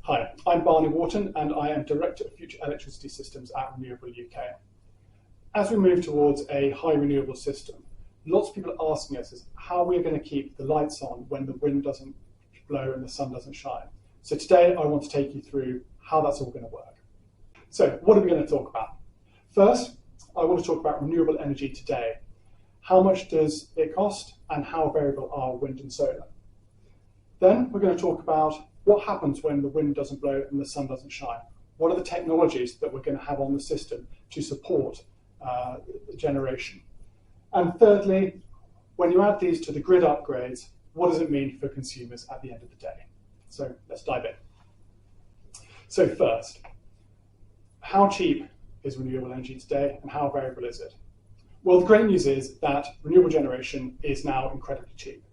Hi, I'm Barnaby Wharton and I am Director of Future Electricity Systems at RenewableUK. As we move towards a high renewable system, lots of people are asking us is how we're going to keep the lights on when the wind doesn't blow and the sun doesn't shine. So today I want to take you through how that's all going to work. So what are we going to talk about? First, I want to talk about renewable energy today. How much does it cost and how variable are wind and solar? Then we're going to talk about what happens when the wind doesn't blow and the sun doesn't shine. What are the technologies that we're going to have on the system to support generation? And thirdly, when you add these to the grid upgrades, what does it mean for consumers at the end of the day? So let's dive in. So first, how cheap is renewable energy today and how variable is it? Well, the great news is that renewable generation is now incredibly cheap.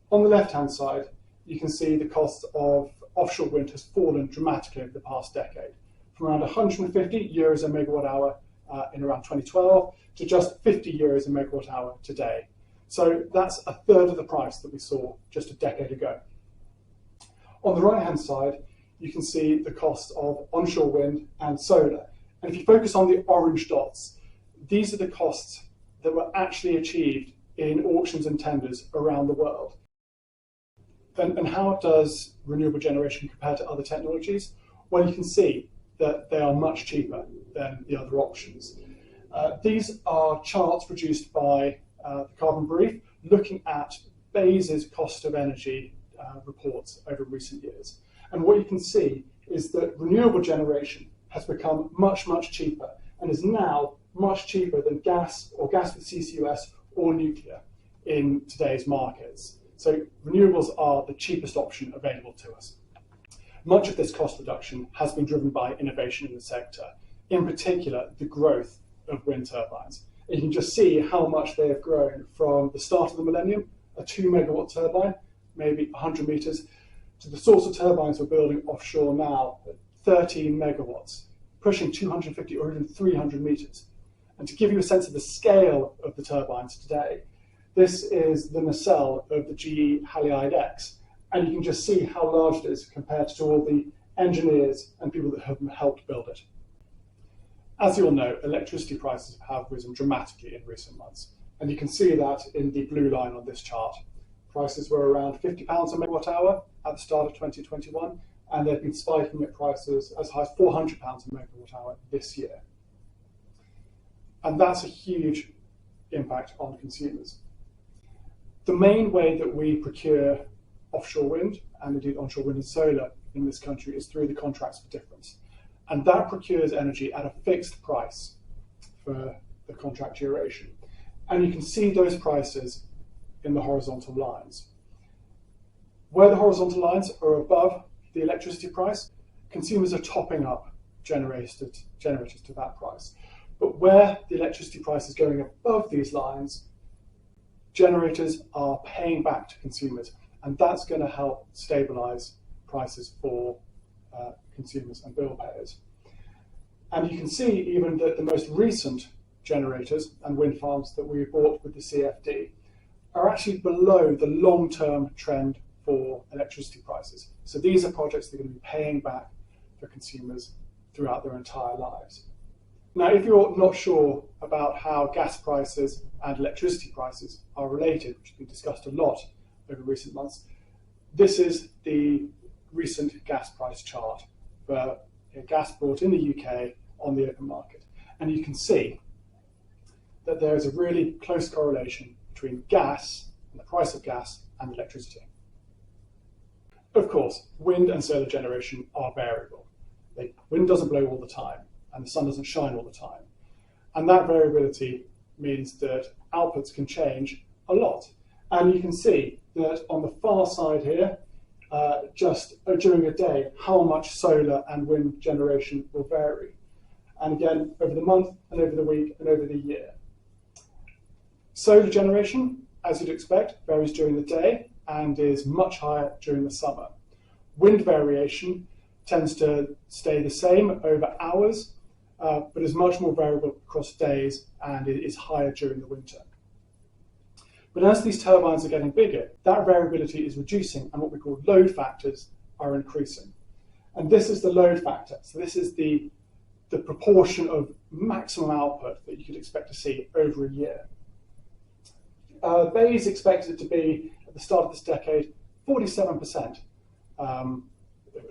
On the left-hand side, you can see the cost of offshore wind has fallen dramatically over the past decade, from around 150 euros a megawatt hour in around 2012 to just 50 euros a megawatt hour today. So that's a third of the price that we saw just a decade ago. On the right-hand side, you can see the cost of onshore wind and solar. And if you focus on the orange dots, these are the costs that were actually achieved in auctions and tenders around the world. And how does renewable generation compare to other technologies? Well, you can see that they are much cheaper than the other options. These are charts produced by the Carbon Brief, looking at BEIS's cost of energy reports over recent years. And what you can see is that renewable generation has become much, much cheaper and is now much cheaper than gas or gas with CCUS or nuclear in today's markets. So renewables are the cheapest option available to us. Much of this cost reduction has been driven by innovation in the sector, in particular the growth of wind turbines. And you can just see how much they have grown from the start of the millennium, a 2 megawatt turbine, maybe 100 meters, to the sorts of turbines we're building offshore now at 13 megawatts, pushing 250 or even 300 meters. And to give you a sense of the scale of the turbines today, this is the nacelle of the GE Haliade X, and you can just see how large it is compared to all the engineers and people that have helped build it. As you all know, electricity prices have risen dramatically in recent months, and you can see that in the blue line on this chart. Prices were around £50 a megawatt hour at the start of 2021, and they've been spiking at prices as high as £400 a megawatt hour this year. And that's a huge impact on consumers. The main way that we procure offshore wind, and indeed onshore wind and solar in this country, is through the contracts for difference. And that procures energy at a fixed price for the contract duration. And you can see those prices in the horizontal lines. Where the horizontal lines are above the electricity price, consumers are topping up generators to that price. But where the electricity price is going above these lines, generators are paying back to consumers, and that's going to help stabilize prices for consumers and bill payers. And you can see even that the most recent generators and wind farms that we bought with the CFD are actually below the long-term trend for electricity prices. So these are projects that are going to be paying back for consumers throughout their entire lives. Now, if you're not sure about how gas prices and electricity prices are related, which has been discussed a lot over recent months, this is the recent gas price chart for gas bought in the UK on the open market. And you can see that there is a really close correlation between gas and the price of gas and electricity. Of course, wind and solar generation are variable. The wind doesn't blow all the time, and the sun doesn't shine all the time. And that variability means that outputs can change a lot. And you can see that on the far side here, just during a day, how much solar and wind generation will vary. And again, over the month and over the week and over the year. Solar generation, as you'd expect, varies during the day and is much higher during the summer. Wind variation tends to stay the same over hours, but is much more variable across days and it is higher during the winter. But as these turbines are getting bigger, that variability is reducing and what we call load factors are increasing. And this is the load factor. So this is the proportion of maximum output that you could expect to see over a year. Bayes expected it to be, at the start of this decade, 47%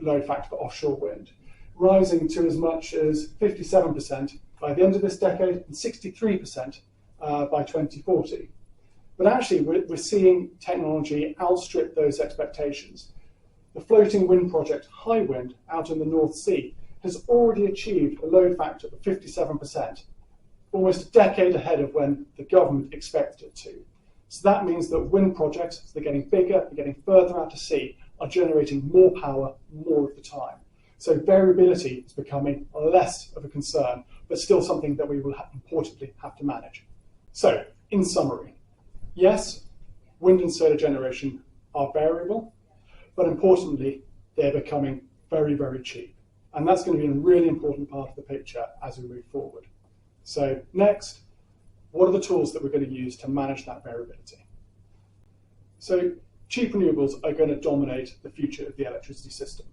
load factor for offshore wind, rising to as much as 57% by the end of this decade and 63% by 2040. But actually, we're seeing technology outstrip those expectations. The floating wind project Hywind out in the North Sea has already achieved a load factor of 57%, almost a decade ahead of when the government expected it to. So that means that wind projects, as they're getting bigger, they're getting further out to sea, are generating more power more of the time. So variability is becoming less of a concern, but still something that we will importantly have to manage. So, in summary, yes, wind and solar generation are variable, but importantly, they're becoming very, very cheap. And that's going to be a really important part of the picture as we move forward. So next, what are the tools that we're going to use to manage that variability? So cheap renewables are going to dominate the future of the electricity system.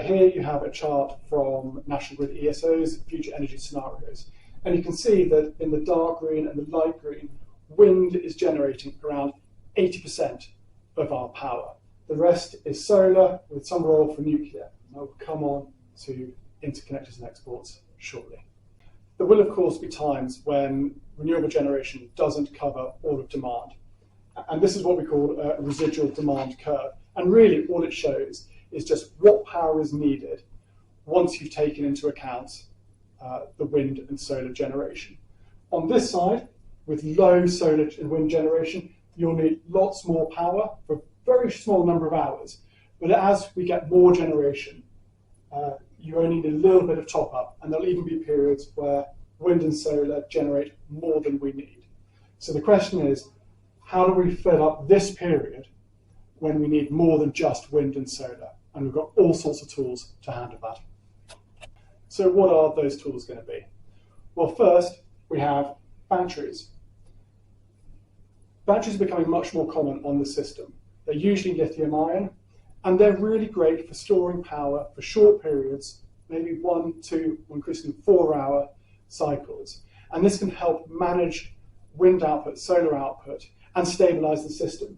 Here you have a chart from National Grid ESO's future energy scenarios. And you can see that in the dark green and the light green, wind is generating around 80% of our power. The rest is solar with some role for nuclear. I will come on to interconnectors and exports shortly. There will, of course, be times when renewable generation doesn't cover all of demand. And this is what we call a residual demand curve. And really, all it shows is just what power is needed once you've taken into account the wind and solar generation. On this side, with low solar and wind generation, you'll need lots more power for a very small number of hours. But as we get more generation, you only need a little bit of top up, and there'll even be periods where wind and solar generate more than we need. So the question is, how do we fill up this period when we need more than just wind and solar? And we've got all sorts of tools to handle that. So what are those tools going to be? Well, first, we have batteries. Batteries are becoming much more common on the system. They're usually lithium-ion, and they're really great for storing power for short periods, maybe 1, 2, or increasingly 4-hour cycles. And this can help manage wind output, solar output, and stabilize the system.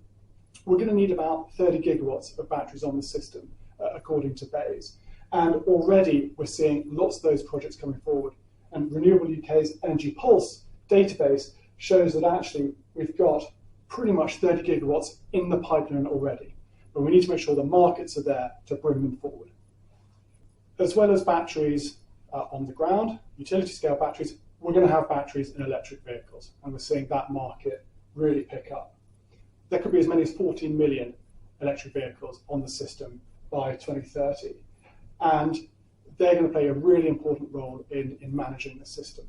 We're going to need about 30 gigawatts of batteries on the system, according to Bayes. And already we're seeing lots of those projects coming forward. And RenewableUK's Energy Pulse database shows that actually we've got pretty much 30 gigawatts in the pipeline already. But we need to make sure the markets are there to bring them forward. As well as batteries on the ground, utility scale batteries, we're going to have batteries in electric vehicles. And we're seeing that market really pick up. There could be as many as 14 million electric vehicles on the system by 2030. And they're going to play a really important role in managing the system.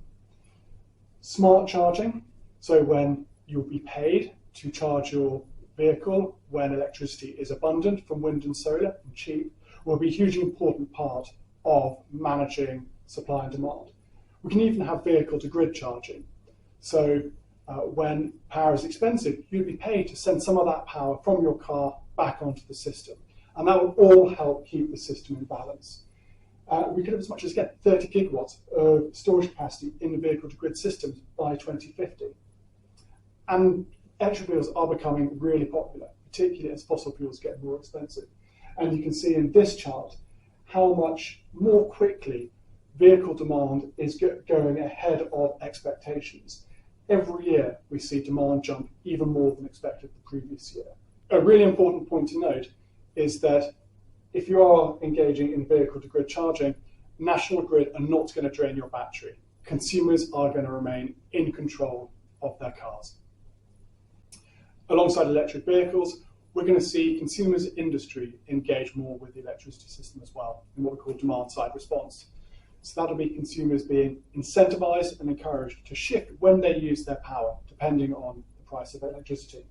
Smart charging, so when you'll be paid to charge your vehicle when electricity is abundant from wind and solar and cheap, will be a hugely important part of managing supply and demand. We can even have vehicle-to-grid charging. So when power is expensive, you'll be paid to send some of that power from your car back onto the system. And that will all help keep the system in balance. We could have as much as 30 gigawatts of storage capacity in the vehicle-to-grid systems by 2050. And electric vehicles are becoming really popular, particularly as fossil fuels get more expensive. And you can see in this chart how much more quickly vehicle demand is going ahead of expectations. Every year we see demand jump even more than expected the previous year. A really important point to note is that if you are engaging in vehicle-to-grid charging, National Grid are not going to drain your battery. Consumers are going to remain in control of their cars. Alongside electric vehicles, we're going to see consumers industry engage more with the electricity system as well in what we call demand-side response. So that'll be consumers being incentivized and encouraged to shift when they use their power, depending on the price of electricity.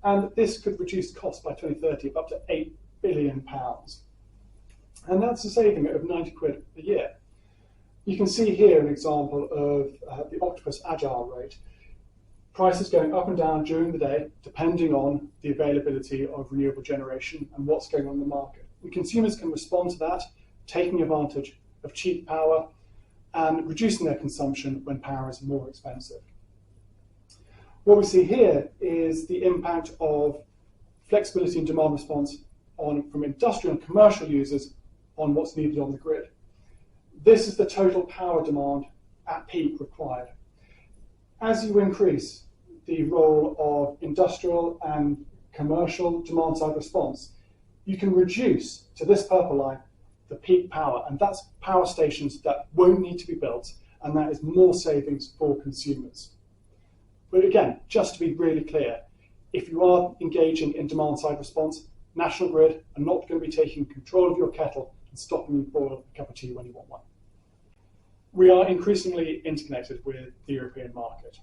And this could reduce costs by 2030 of up to £8 billion. And that's a saving of 90 quid a year. You can see here an example of the Octopus Agile rate. Prices going up and down during the day, depending on the availability of renewable generation and what's going on in the market. And consumers can respond to that, taking advantage of cheap power and reducing their consumption when power is more expensive. What we see here is the impact of flexibility and demand response from industrial and commercial users on what's needed on the grid. This is the total power demand at peak required. As you increase the role of industrial and commercial demand side response, you can reduce to this purple line the peak power, and that's power stations that won't need to be built, and that is more savings for consumers. But again, just to be really clear, if you are engaging in demand side response, National Grid are not going to be taking control of your kettle and stopping you boil a cup of tea when you want one. We are increasingly interconnected with the European market.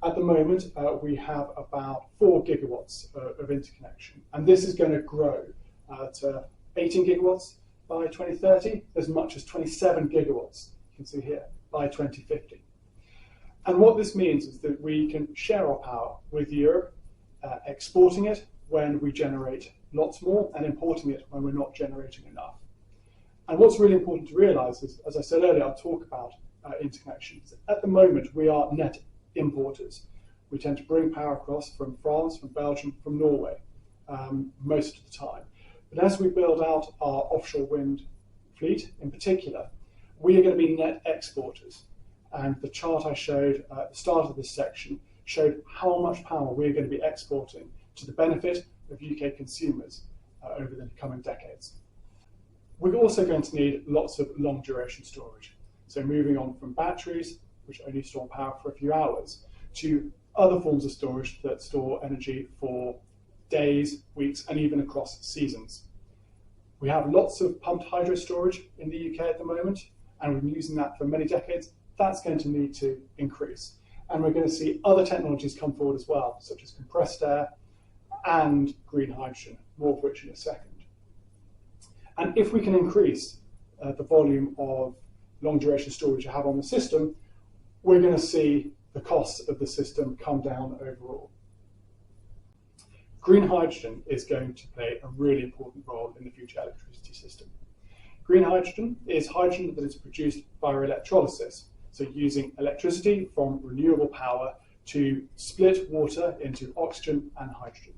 At the moment, we have about 4 gigawatts of interconnection, and this is going to grow to 18 gigawatts by 2030, as much as 27 gigawatts, you can see here, by 2050. And what this means is that we can share our power with Europe, exporting it when we generate lots more and importing it when we're not generating enough. And what's really important to realise is, as I said earlier, I'll talk about interconnections. At the moment, we are net importers. We tend to bring power across from France, from Belgium, from Norway, most of the time. But as we build out our offshore wind fleet in particular, we are going to be net exporters. And the chart I showed at the start of this section showed how much power we're going to be exporting to the benefit of UK consumers over the coming decades. We're also going to need lots of long duration storage. So moving on from batteries, which only store power for a few hours, to other forms of storage that store energy for days, weeks, and even across seasons. We have lots of pumped hydro storage in the UK at the moment, and we've been using that for many decades. That's going to need to increase. And we're going to see other technologies come forward as well, such as compressed air and green hydrogen, more of which in a second. And if we can increase the volume of long duration storage you have on the system, we're going to see the costs of the system come down overall. Green hydrogen is going to play a really important role in the future electricity system. Green hydrogen is hydrogen that is produced via electrolysis, so using electricity from renewable power to split water into oxygen and hydrogen.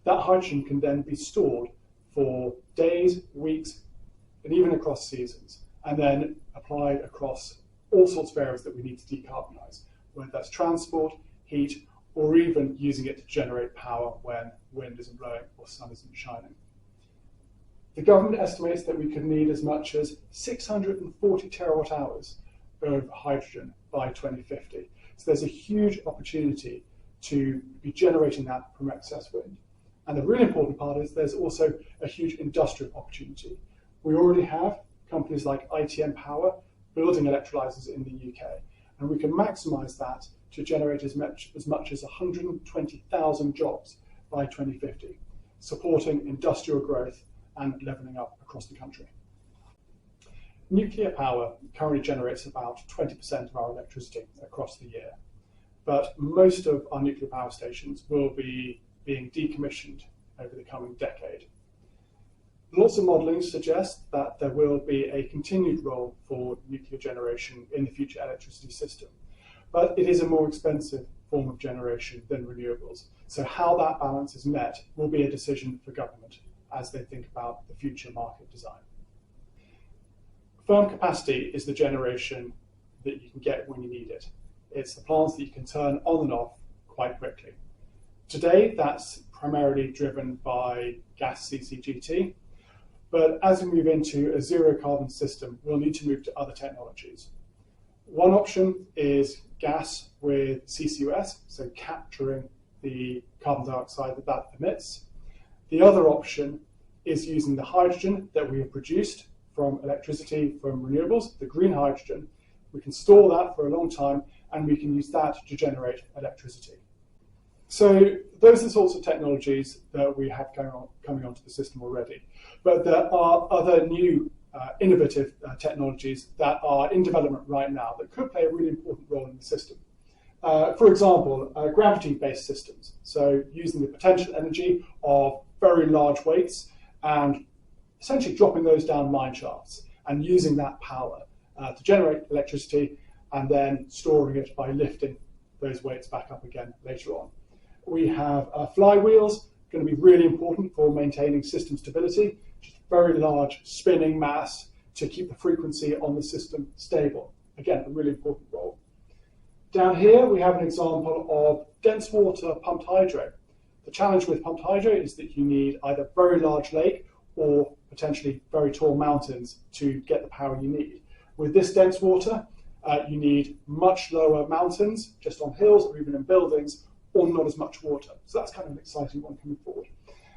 That hydrogen can then be stored for days, weeks, and even across seasons, and then applied across all sorts of areas that we need to decarbonise, whether that's transport, heat, or even using it to generate power when wind isn't blowing or sun isn't shining. The government estimates that we could need as much as 640 terawatt hours of hydrogen by 2050. So there's a huge opportunity to be generating that from excess wind. And the really important part is there's also a huge industrial opportunity. We already have companies like ITM Power building electrolyzers in the UK, and we can maximise that to generate as much as 120,000 jobs by 2050, supporting industrial growth and levelling up across the country. Nuclear power currently generates about 20% of our electricity across the year, but most of our nuclear power stations will be being decommissioned over the coming decade. Lots of modelling suggests that there will be a continued role for nuclear generation in the future electricity system, but it is a more expensive form of generation than renewables. So how that balance is met will be a decision for government as they think about the future market design. Firm capacity is the generation that you can get when you need it. It's the plants that you can turn on and off quite quickly. Today, that's primarily driven by gas CCGT, but as we move into a zero carbon system, we'll need to move to other technologies. One option is gas with CCUS, so capturing the carbon dioxide that emits. The other option is using the hydrogen that we have produced from electricity from renewables, the green hydrogen. We can store that for a long time, and we can use that to generate electricity. So those are the sorts of technologies that we have coming onto the system already. But there are other new innovative technologies that are in development right now that could play a really important role in the system. For example, gravity-based systems, so using the potential energy of very large weights and essentially dropping those down mine shafts and using that power to generate electricity and then storing it by lifting those weights back up again later on. We have flywheels, going to be really important for maintaining system stability, just very large spinning mass to keep the frequency on the system stable. Again, a really important role. Down here we have an example of dense water pumped hydro. The challenge with pumped hydro is that you need either a very large lake or potentially very tall mountains to get the power you need. With this dense water, you need much lower mountains, just on hills or even in buildings, or not as much water. So that's kind of an exciting one coming forward.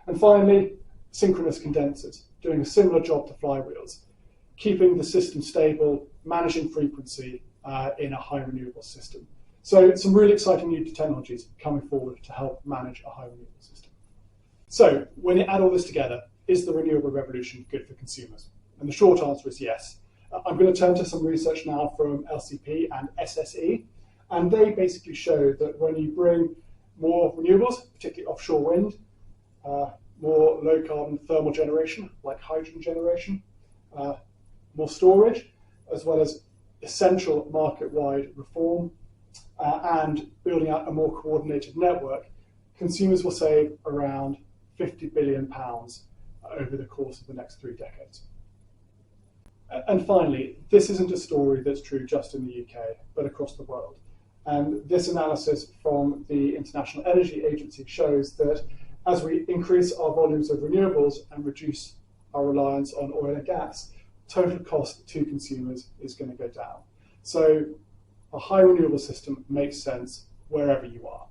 And finally, synchronous condensers, doing a similar job to flywheels, keeping the system stable, managing frequency in a high renewable system. So some really exciting new technologies coming forward to help manage a high renewable system. So when you add all this together, is the renewable revolution good for consumers? And the short answer is yes. I'm going to turn to some research now from LCP and SSE, and they basically show that when you bring more renewables, particularly offshore wind, more low carbon thermal generation, like hydrogen generation, more storage, as well as essential market-wide reform, and building out a more coordinated network, consumers will save around £50 billion over the course of the next 3 decades. And finally, this isn't a story that's true just in the UK, but across the world. And this analysis from the International Energy Agency shows that as we increase our volumes of renewables and reduce our reliance on oil and gas, total cost to consumers is going to go down. So a high renewable system makes sense wherever you are.